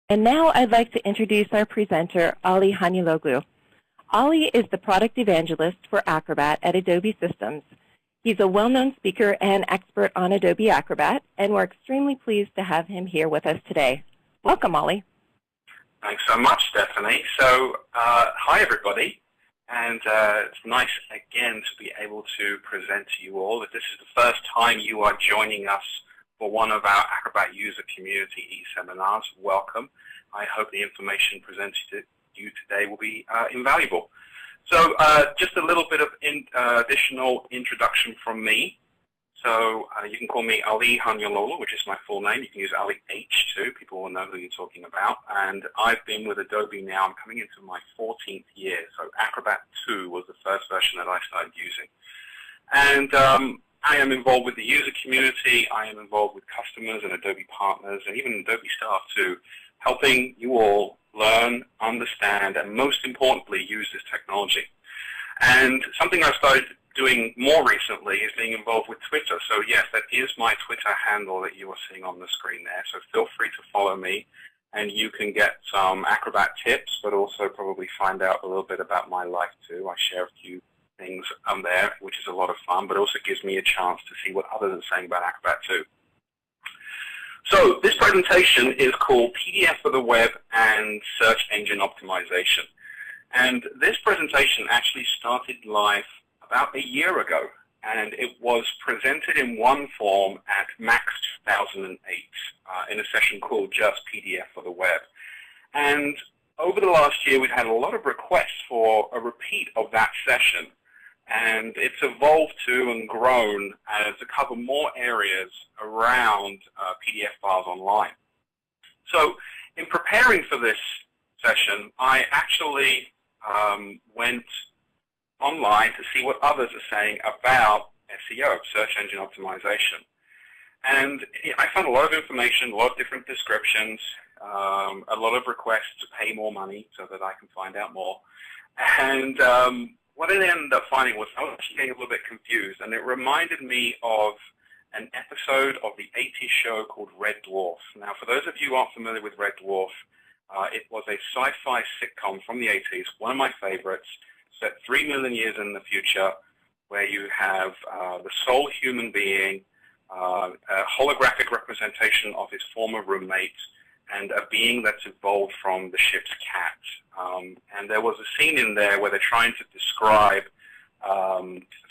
And now I'd like to introduce our presenter, Ali Haniloglu. Ali is the product evangelist for Acrobat at Adobe Systems. He's a well-known speaker and expert on Adobe Acrobat, and we're extremely pleased to have him here with us today. Welcome, Ali. Thanks so much, Stephanie. So, hi everybody, and it's nice again to be able to present to you all that this is the first time you are joining us for one of our Acrobat user community eSeminars. Welcome. I hope the information presented to you today will be invaluable. So just a little bit of additional introduction from me. So you can call me Ali Haniloglu, which is my full name. You can use Ali H too. People will know who you're talking about. And I've been with Adobe now. I'm coming into my 14th year. So Acrobat 2 was the first version that I started using. And I am involved with the user community. I am involved with customers and Adobe partners and even Adobe staff too, helping you all learn, understand, and most importantly, use this technology. And something I've started doing more recently is being involved with Twitter. So yes, that is my Twitter handle that you are seeing on the screen there. So feel free to follow me, and you can get some Acrobat tips, but also probably find out a little bit about my life too. I share a few things there, which is a lot of fun, but also gives me a chance to see what others are saying about Acrobat too. So this presentation is called PDF for the Web and Search Engine Optimization. And this presentation actually started live about a year ago, and it was presented in one form at MAX 2008 in a session called Just PDF for the Web. And over the last year, we've had a lot of requests for a repeat of that session. And it's evolved to and grown to cover more areas around PDF files online. So in preparing for this session, I actually went online to see what others are saying about SEO, search engine optimization. And I found a lot of information, a lot of different descriptions, a lot of requests to pay more money so that I can find out more. And what I ended up finding was I was actually getting a little bit confused, and it reminded me of an episode of the 80s show called Red Dwarf. Now, for those of you who aren't familiar with Red Dwarf, it was a sci-fi sitcom from the 80s, one of my favorites, set 3 million years in the future, where you have the sole human being, a holographic representation of his former roommate, and a being that's evolved from the ship's cat. And there was a scene in there where they're trying to describe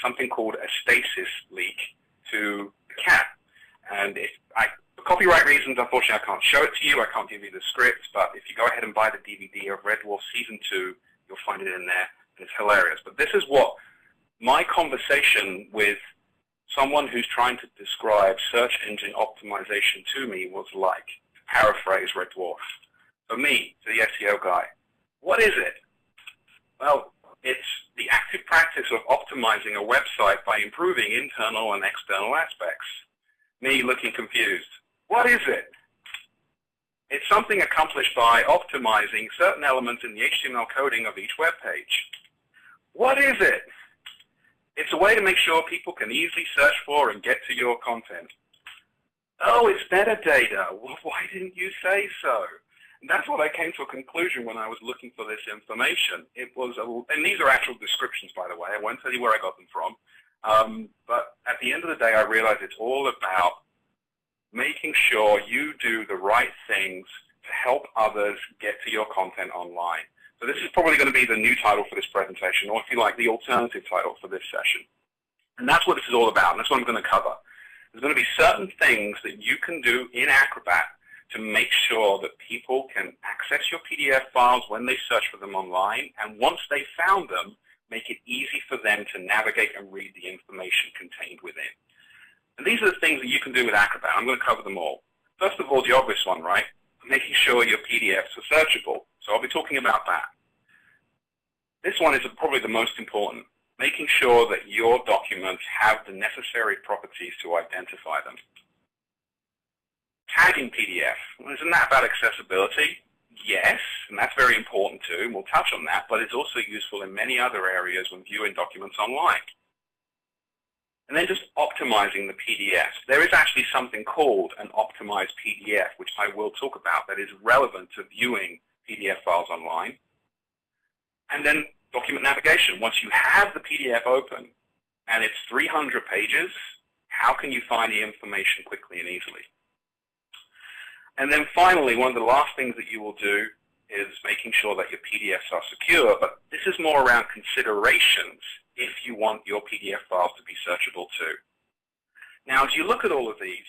something called a stasis leak to the cat. And for copyright reasons, unfortunately, I can't show it to you. I can't give you the script. But if you go ahead and buy the DVD of Red Dwarf Season 2, you'll find it in there. And it's hilarious. But this is what my conversation with someone who's trying to describe search engine optimization to me was like. Paraphrase Red Dwarf. For me, the SEO guy, what is it? Well, it's the active practice of optimizing a website by improving internal and external aspects. Me looking confused. What is it? It's something accomplished by optimizing certain elements in the HTML coding of each web page. What is it? It's a way to make sure people can easily search for and get to your content. Oh, it's metadata. Well, why didn't you say so? And that's what I came to a conclusion when I was looking for this information. It was, and these are actual descriptions, by the way. I won't tell you where I got them from. But at the end of the day, I realized it's all about making sure you do the right things to help others get to your content online. So this is probably going to be the new title for this presentation, or if you like, the alternative title for this session. And that's what this is all about, and that's what I'm going to cover. There's going to be certain things that you can do in Acrobat to make sure that people can access your PDF files when they search for them online, and once they found them, make it easy for them to navigate and read the information contained within. And these are the things that you can do with Acrobat. I'm going to cover them all. First of all, the obvious one, right? Making sure your PDFs are searchable. So I'll be talking about that. This one is probably the most important. Making sure that your documents have the necessary properties to identify them. Tagging PDF. Well, isn't that about accessibility? Yes, and that's very important too, and we'll touch on that, but it's also useful in many other areas when viewing documents online. And then just optimizing the PDF. There is actually something called an optimized PDF, which I will talk about, that is relevant to viewing PDF files online. And then document navigation. Once you have the PDF open and it's 300 pages, how can you find the information quickly and easily? And then finally, one of the last things that you will do is making sure that your PDFs are secure, but this is more around considerations if you want your PDF files to be searchable too. Now, as you look at all of these,